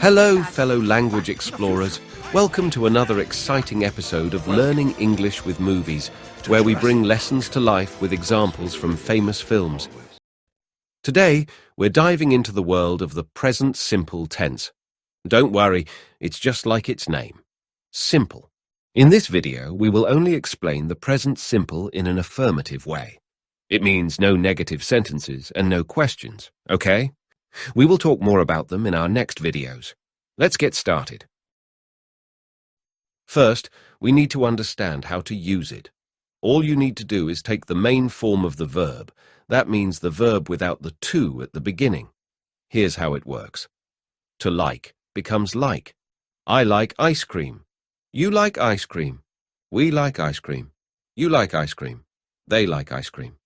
Hello, fellow language explorers. Welcome to another exciting episode of Learning English with Movies, where we bring lessons to life with examples from famous films. Today, we're diving into the world of the present simple tense. Don't worry, it's just like its name. Simple. In this video, we will only explain the present simple in an affirmative way. It means no negative sentences and no questions, okay? We will talk more about them in our next videos. Let's get started. First, we need to understand how to use it. All you need to do is take the main form of the verb. That means the verb without the to at the beginning. Here's how it works. To like becomes like. I like ice cream. You like ice cream. We like ice cream. You like ice cream. They like ice cream.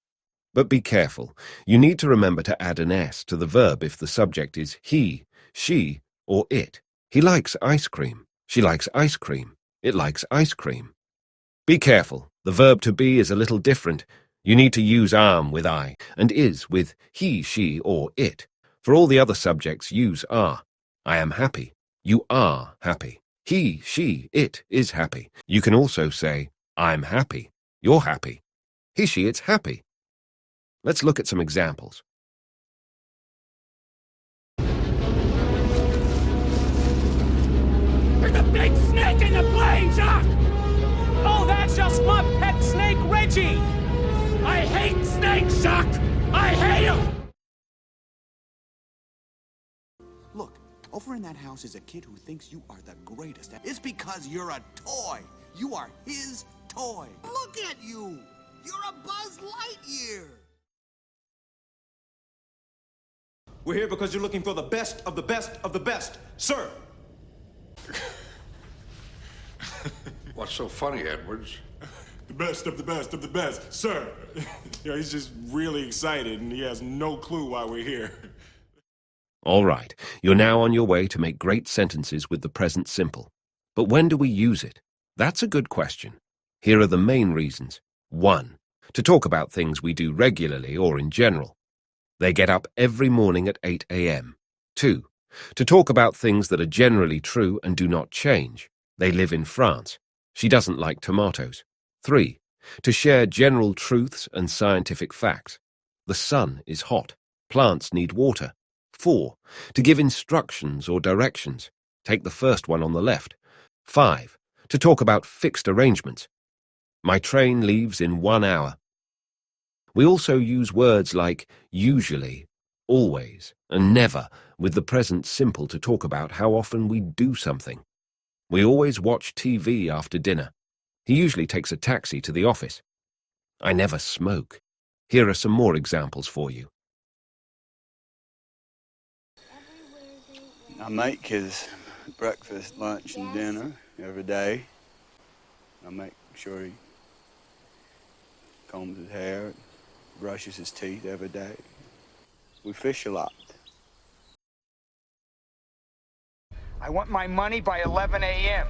But be careful. You need to remember to add an S to the verb if the subject is he, she, or it. He likes ice cream. She likes ice cream. It likes ice cream. Be careful. The verb to be is a little different. You need to use am with I and is with he, she, or it. For all the other subjects, use are. I am happy. You are happy. He, she, it is happy. You can also say, I'm happy. You're happy. He, she, it's happy. Let's look at some examples. There's a big snake in the plane, Jock! Oh, that's just my pet snake, Reggie! I hate snakes, Jock! I hate them! Look, over in that house is a kid who thinks you are the greatest. It's because you're a toy. You are his toy. Look at you! You're a Buzz Lightyear! We're here because you're looking for the best of the best of the best, sir. What's so funny, Edwards? The best of the best of the best, sir. He's just really excited and he has no clue why we're here. All right, you're now on your way to make great sentences with the present simple. But when do we use it? That's a good question. Here are the main reasons. 1. To talk about things we do regularly or in general. They get up every morning at 8 a.m. 2. To talk about things that are generally true and do not change. They live in France. She doesn't like tomatoes. 3. To share general truths and scientific facts. The sun is hot. Plants need water. 4. To give instructions or directions. Take the first one on the left. 5. To talk about fixed arrangements. My train leaves in 1 hour. We also use words like usually, always, and never with the present simple to talk about how often we do something. We always watch TV after dinner. He usually takes a taxi to the office. I never smoke. Here are some more examples for you. I make his breakfast, lunch, and dinner every day. I make sure he combs his hair, brushes his teeth every day. We fish a lot. I want my money by 11 a.m.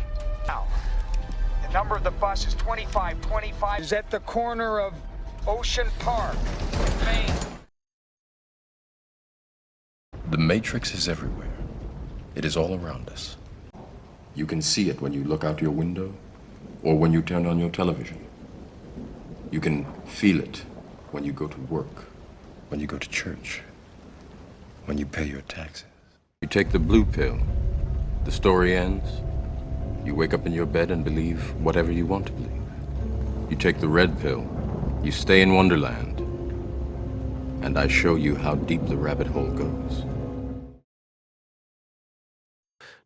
Now, the number of the bus is 2525. Is at the corner of Ocean Park, Maine. The Matrix is everywhere. It is all around us. You can see it when you look out your window or when you turn on your television. You can feel it when you go to work, when you go to church, when you pay your taxes. You take the blue pill. The story ends. You wake up in your bed and believe whatever you want to believe. You take the red pill. You stay in Wonderland. And I show you how deep the rabbit hole goes.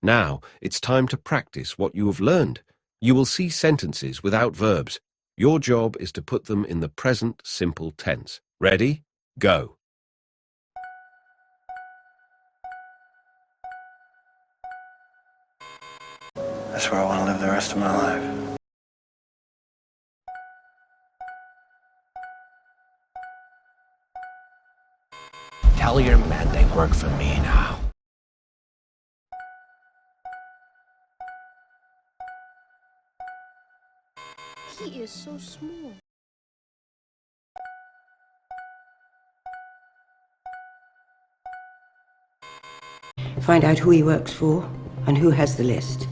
Now, it's time to practice what you have learned. You will see sentences without verbs. Your job is to put them in the present simple tense. Ready? Go. That's where I want to live the rest of my life. Tell your men they work for me now. He is so small. Find out who he works for and who has the list.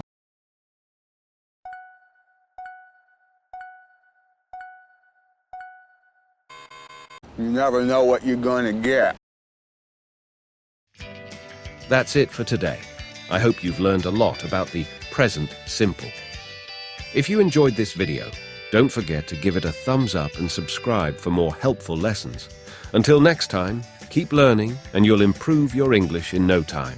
You never know what you're going to get. That's it for today. I hope you've learned a lot about the present simple. If you enjoyed this video, don't forget to give it a thumbs up and subscribe for more helpful lessons. Until next time, keep learning and you'll improve your English in no time.